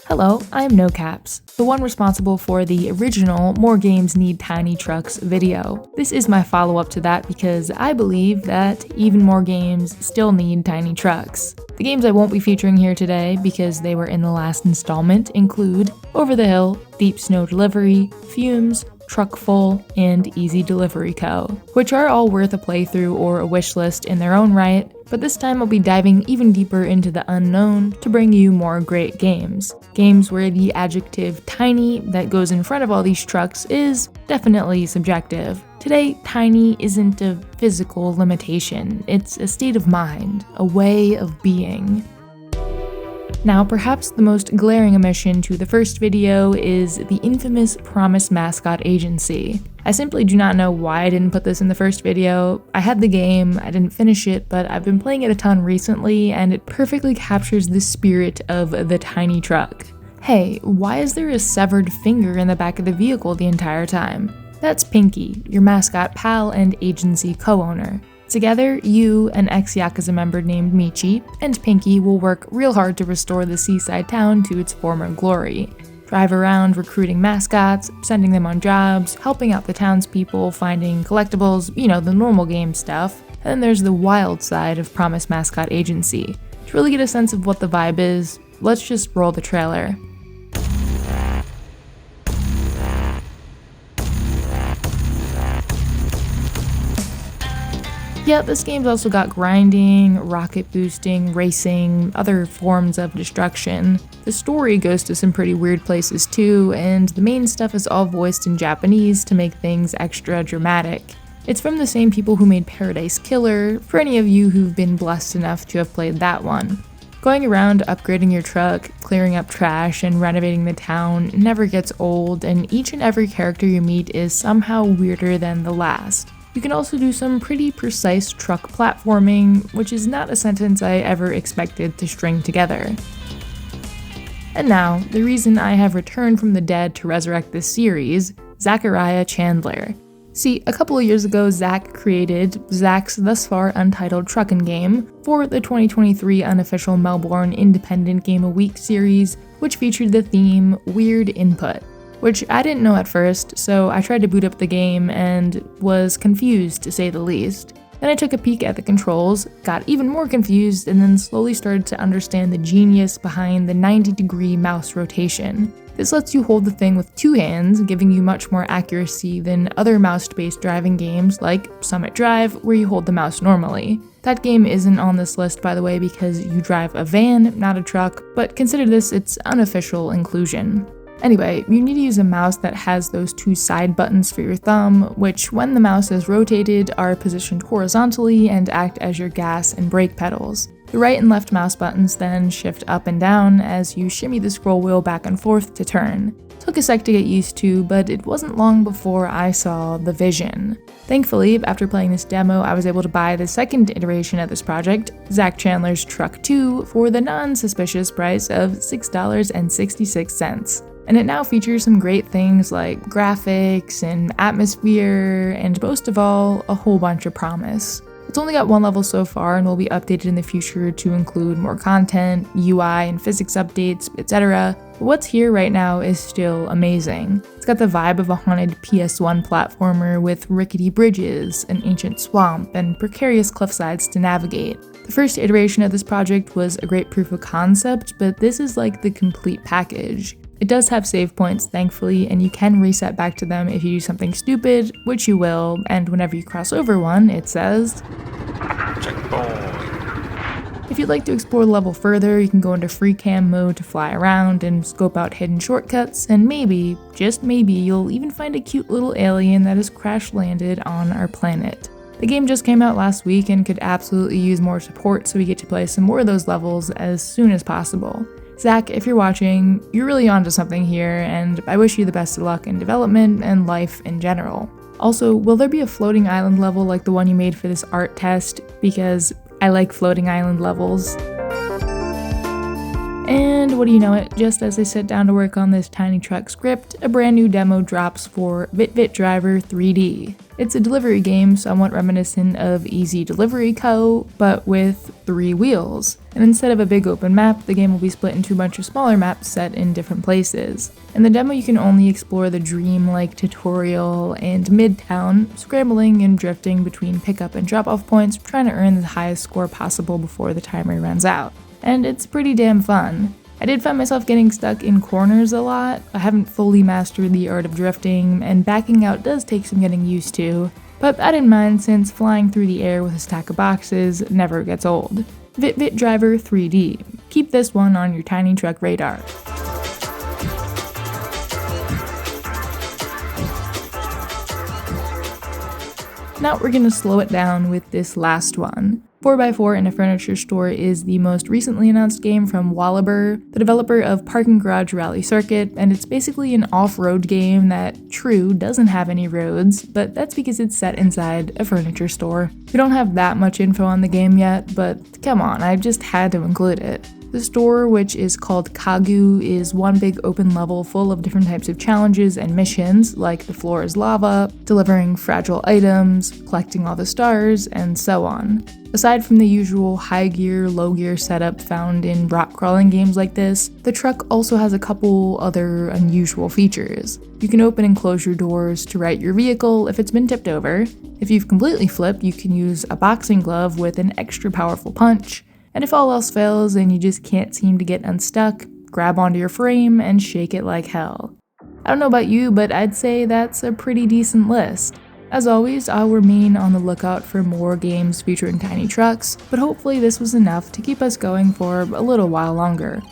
Hello, I'm NoCaps, the one responsible for the original More Games Need Tiny Trucks video. This is my follow-up to that because I believe that even more games still need tiny trucks. The games I won't be featuring here today, because they were in the last installment, include Over the Hill, Deep Snow Delivery, Fumes, Truck Full, and Easy Delivery Co., which are all worth a playthrough or a wishlist in their own right, but this time I'll be diving even deeper into the unknown to bring you more great games. Games where the adjective tiny that goes in front of all these trucks is definitely subjective. Today, tiny isn't a physical limitation, it's a state of mind, a way of being. Now, perhaps the most glaring omission to the first video is the infamous Promise Mascot agency. I simply do not know why I didn't put this in the first video. I had the game, I didn't finish it, but I've been playing it a ton recently, and it perfectly captures the spirit of the tiny truck. Hey, why is there a severed finger in the back of the vehicle the entire time? That's Pinky, your mascot pal and agency co-owner. Together, you, an ex-Yakuza member named Michi, and Pinky will work real hard to restore the seaside town to its former glory. Drive around recruiting mascots, sending them on jobs, helping out the townspeople, finding collectibles, the normal game stuff. And then there's the wild side of Promise Mascot Agency. To really get a sense of what the vibe is, let's just roll the trailer. Yeah, this game's also got grinding, rocket boosting, racing, other forms of destruction. The story goes to some pretty weird places too, and the main stuff is all voiced in Japanese to make things extra dramatic. It's from the same people who made Paradise Killer, for any of you who've been blessed enough to have played that one. Going around upgrading your truck, clearing up trash, and renovating the town never gets old, and each and every character you meet is somehow weirder than the last. You can also do some pretty precise truck platforming, which is not a sentence I ever expected to string together. And now, the reason I have returned from the dead to resurrect this series, Zachariah Chandler. See, a couple of years ago, Zach created Zach's thus-far-untitled truckin game for the 2023 unofficial Melbourne Independent Game of Week series, which featured the theme Weird Input, which I didn't know at first, so I tried to boot up the game and was confused to say the least. Then I took a peek at the controls, got even more confused, and then slowly started to understand the genius behind the 90-degree mouse rotation. This lets you hold the thing with two hands, giving you much more accuracy than other mouse-based driving games like Summit Drive, where you hold the mouse normally. That game isn't on this list, by the way, because you drive a van, not a truck, but consider this its unofficial inclusion. Anyway, you need to use a mouse that has those two side buttons for your thumb, which when the mouse is rotated are positioned horizontally and act as your gas and brake pedals. The right and left mouse buttons then shift up and down as you shimmy the scroll wheel back and forth to turn. Took a sec to get used to, but it wasn't long before I saw the vision. Thankfully, after playing this demo, I was able to buy the second iteration of this project, Zach Chandler's Truck 2, for the non-suspicious price of $6.66. And it now features some great things like graphics and atmosphere, and most of all, a whole bunch of promise. It's only got one level so far and will be updated in the future to include more content, UI and physics updates, etc. But what's here right now is still amazing. It's got the vibe of a haunted PS1 platformer with rickety bridges, an ancient swamp, and precarious cliffsides to navigate. The first iteration of this project was a great proof of concept, but this is like the complete package. It does have save points, thankfully, and you can reset back to them if you do something stupid, which you will, and whenever you cross over one, it says, "Checkpoint." If you'd like to explore the level further, you can go into free cam mode to fly around and scope out hidden shortcuts, and maybe, just maybe, you'll even find a cute little alien that has crash-landed on our planet. The game just came out last week and could absolutely use more support, so we get to play some more of those levels as soon as possible. Zach, if you're watching, you're really onto something here, and I wish you the best of luck in development and life in general. Also, will there be a floating island level like the one you made for this art test? Because I like floating island levels. And what do you know it, just as I sit down to work on this tiny truck script, a brand new demo drops for vitvitDRIVER 3D. It's a delivery game somewhat reminiscent of Easy Delivery Co., but with 3 wheels. And instead of a big open map, the game will be split into a bunch of smaller maps set in different places. In the demo, you can only explore the dream-like tutorial and Midtown, scrambling and drifting between pickup and drop-off points, trying to earn the highest score possible before the timer runs out. And it's pretty damn fun. I did find myself getting stuck in corners a lot. I haven't fully mastered the art of drifting, and backing out does take some getting used to, but I didn't mind since flying through the air with a stack of boxes never gets old. vitvitDRIVER 3D. Keep this one on your tiny truck radar. Now we're gonna slow it down with this last one. 4x4 in a Furniture Store is the most recently announced game from Wallaber, the developer of Parking Garage Rally Circuit, and it's basically an off-road game that, true, doesn't have any roads, but that's because it's set inside a furniture store. We don't have that much info on the game yet, but come on, I just had to include it. The store, which is called Kagu, is one big open level full of different types of challenges and missions, like the floor is lava, delivering fragile items, collecting all the stars, and so on. Aside from the usual high gear, low gear setup found in rock crawling games like this, the truck also has a couple other unusual features. You can open and close your doors to right your vehicle if it's been tipped over. If you've completely flipped, you can use a boxing glove with an extra powerful punch. And if all else fails and you just can't seem to get unstuck, grab onto your frame and shake it like hell. I don't know about you, but I'd say that's a pretty decent list. As always, I'll remain on the lookout for more games featuring tiny trucks, but hopefully this was enough to keep us going for a little while longer.